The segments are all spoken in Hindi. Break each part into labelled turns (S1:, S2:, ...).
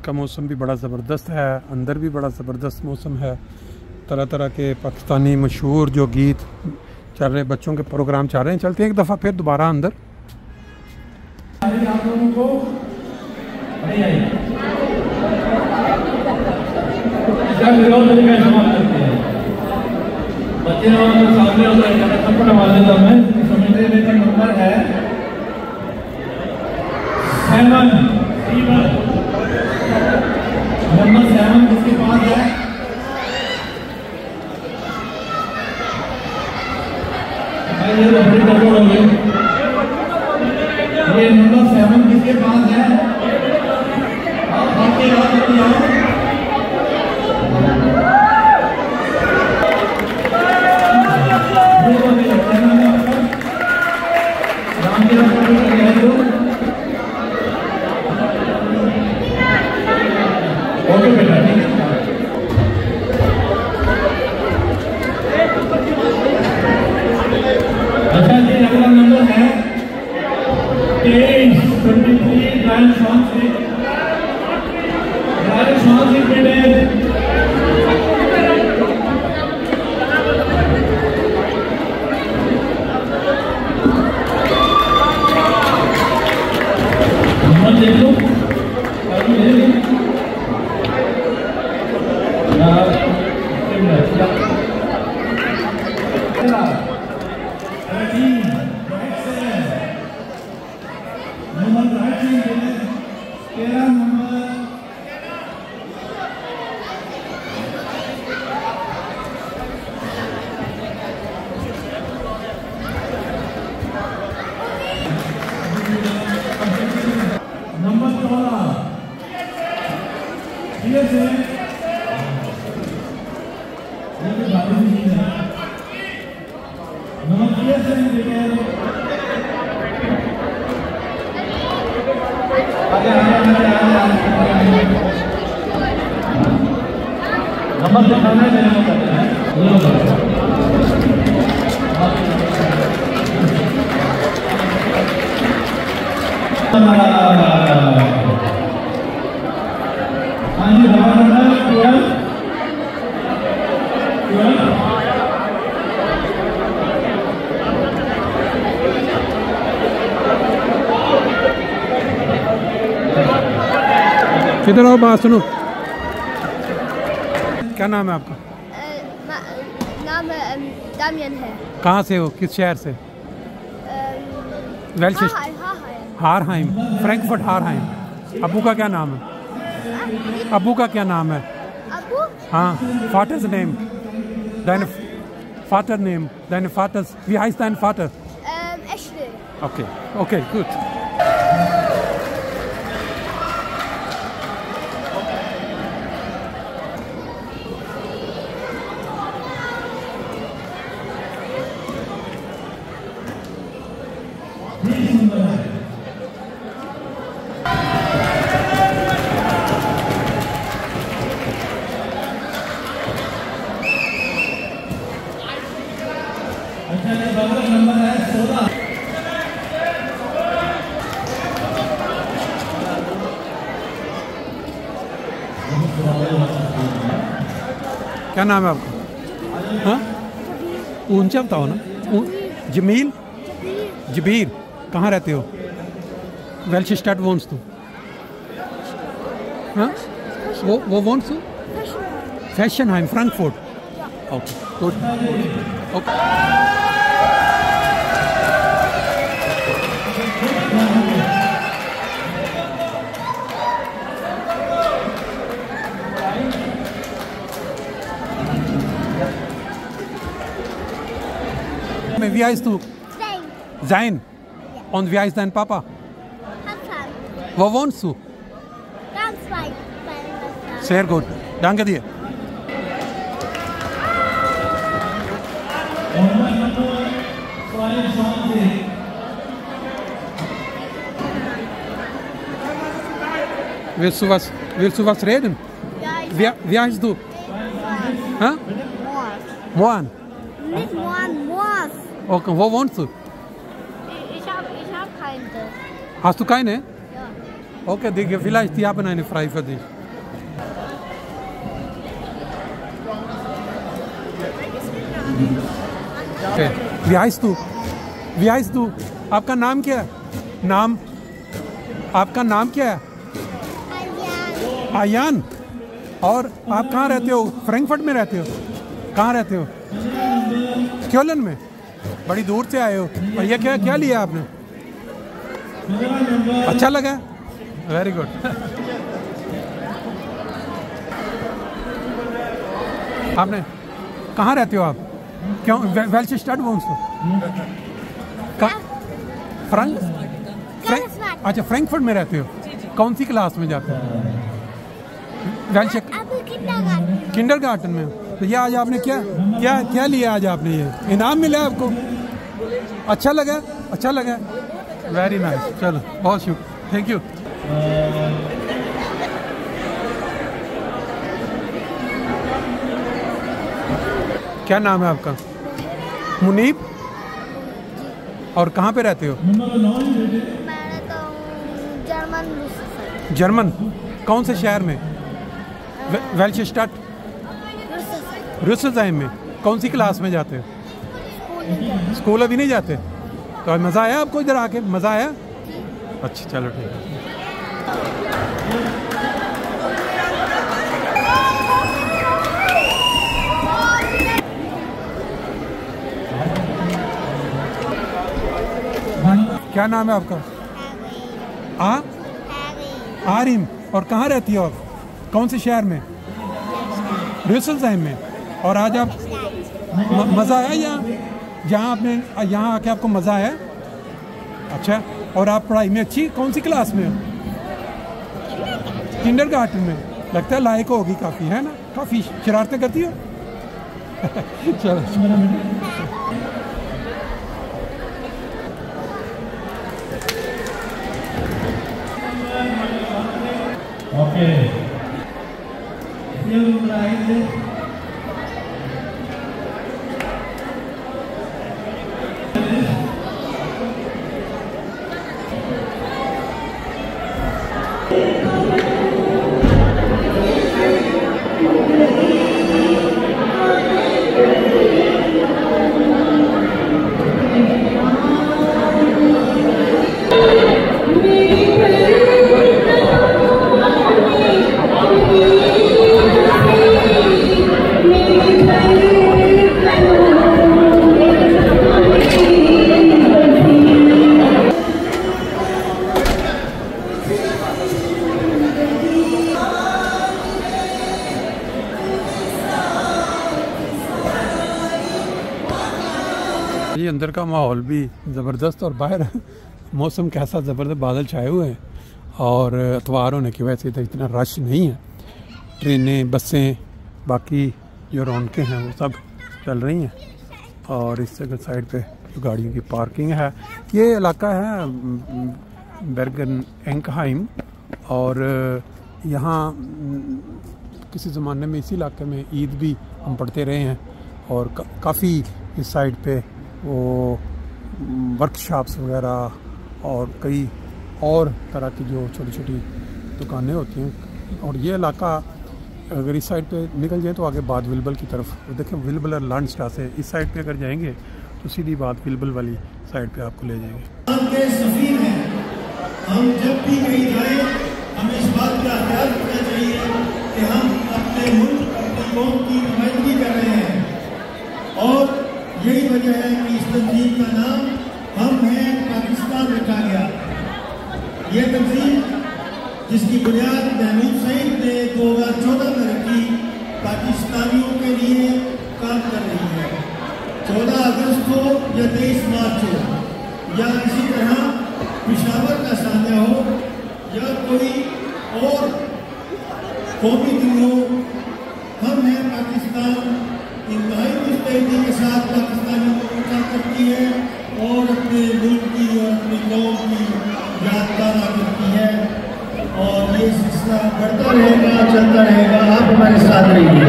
S1: का मौसम भी बड़ा ज़बरदस्त है, अंदर भी बड़ा ज़बरदस्त मौसम है। तरह तरह के पाकिस्तानी मशहूर जो गीत चल रहे, बच्चों के प्रोग्राम चल रहे हैं। चलते हैं एक दफ़ा फिर दोबारा अंदर।
S2: आप लोगों को बच्चे सामने नंबर है 7 नंबर 7 किसके पास है? ये नंबर 7 किसके पास है? ओके बेटा, ठीक है। अच्छा जी, अगला नंबर है 23 रायन स्वामी बेटे। देख लो नंबर दिखाना है,
S1: किधर आओ, बात सुनो। क्या नाम है आपका?
S3: नाम दामियन है।
S1: कहाँ से हो, किस शहर से? हारहाइम, फ्रैंकफर्ट हारहाइम। अबू का क्या नाम है? अबू का क्या नाम है?
S3: अबू?
S1: हाँ, father's name, deine Vater name, deine Vaters, wie heißt dein Vater?
S3: Ashley.
S1: Okay, okay, gut.
S2: Number है 16।
S1: क्या नाम है आपका? हाँ, ऊंचा बताओ ना। जमील, जबीर। कहाँ रहते हो? वेल्च स्टार्ट वोन्स तू? हाँ, वो वोन्स तू? फैशनहाइम, Frankfurt. Okay, good, okay. Wie heißt du?
S3: Zain.
S1: Zain. Und wie heißt dein Papa?
S3: Hassan.
S1: Wo wohnst du?
S3: Ganz weit.
S1: Sehr gut. Danke dir. Willst du was reden?
S3: Ja,
S1: Wie heißt du? Hä? Moan.
S3: Nicht Moas.
S1: Okay, wo wohnst du?
S3: Ich hab keine.
S1: Hast du keine?
S3: Ja.
S1: Okay, Digga, vielleicht die haben eine frei für dich. विहाइस तू आपका नाम क्या है? नाम आपका नाम क्या है? आयान। और आप कहाँ रहते हो? फ्रैंकफर्ट में रहते हो? कहाँ रहते हो? क्योलन में। बड़ी दूर से आए हो। और ये क्या क्या लिया आपने? अच्छा लगा? Very good. आपने कहाँ रहते हो आप? क्यों वेल्च स्टड वोन्स हो? अच्छा फ्रैंकफर्ट में रहते हो। कौन सी क्लास में जाते हो? वेल्च किंडरगार्टन में हो। तो ये आज आपने क्या क्या क्या लिया? आज आपने ये इनाम मिला आपको? अच्छा लगा? अच्छा लगा? Very nice. चलो बहुत शुक्रिया, थैंक यू। क्या नाम है आपका? मुनीब। और कहाँ पे रहते हो? जर्मन। कौन से शहर में? वेल्शस्टाट रुसलजाइम में। कौन सी क्लास में जाते हो? स्कूल अभी नहीं जाते? तो आज मज़ा आया आपको इधर आके? मज़ा आया? अच्छा चलो ठीक है। क्या नाम है आपका? आरिम। और कहाँ रहती हो आप? कौन से शहर में? रुसलजाइम में। और आज आप मज़ा आया यहाँ? जहाँ आपने यहाँ आके आपको मज़ा आया? अच्छा। और आप पढ़ाई में अच्छी? कौन सी क्लास में हो? किंडरगार्टन में। लगता है लायक होगी काफ़ी, है ना? काफ़ी शरारतें करती हो। चलो
S2: ओके।
S1: ये अंदर का माहौल भी ज़बरदस्त। और बाहर मौसम कैसा ज़बरदस्त, बादल छाए हुए हैं। और इतवार होने की वजह से तो इतना रश नहीं है। ट्रेनें, बसें, बाकी जो रौनकें हैं वो सब चल रही हैं। और इस जगह साइड पे जो गाड़ियों की पार्किंग है, ये इलाका है बर्गन एंकहाइम। और यहाँ किसी ज़माने में इसी इलाके में ईद भी हम पढ़ते रहे हैं। और काफ़ी इस साइड पे वो वर्कशॉप्स वगैरह और कई और तरह की जो छोटी छोटी दुकानें होती हैं। और ये इलाका अगर इस साइड पे निकल जाए तो आगे बात विलबल की तरफ, देखें विलबल और लंडस्टा से इस साइड पे अगर जाएंगे तो सीधी बात विलबल वाली साइड पे आपको ले जाएंगे।
S4: हम जब भी कहीं जाए हमें इस बात का ख्याल रखना चाहिए कि हम अपने मुल्क, अपनी कौम की नुमाइंदगी कर रहे हैं। और यही वजह है कि इस तंजीम का नाम हम हैं पाकिस्तान रखा गया। ये तंजीम जिसकी बुनियाद महमूद सईद ने 2014 में रखी, पाकिस्तानियों के लिए काम कर रही है। 14 अगस्त हो या 23 मार्च हो या इसी तरह पिशावर का सान्या हो या कोई और कौमी दिन हो, हम हैं पाकिस्तान इंतहाई मुस्तैदी के साथ पाकिस्तानियों को काम करती है और अपने मुल्क की और अपनी कौम की यादगार करती है। और ये सिलसिला बढ़ता रहेगा, चलता रहेगा। आप हमारे साथ रहिए।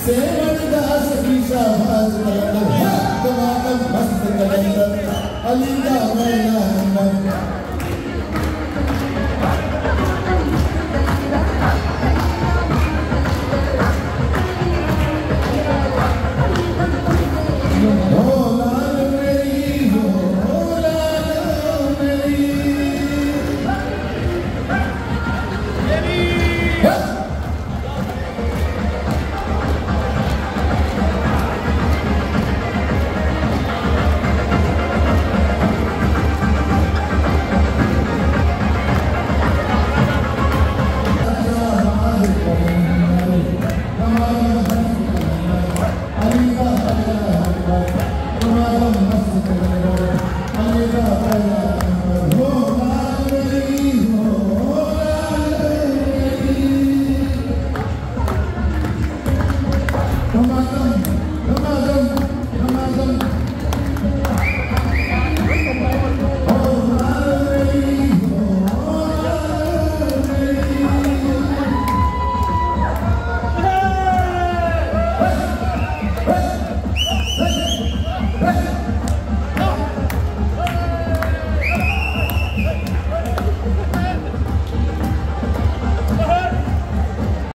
S4: सेवण दास की सा अली दा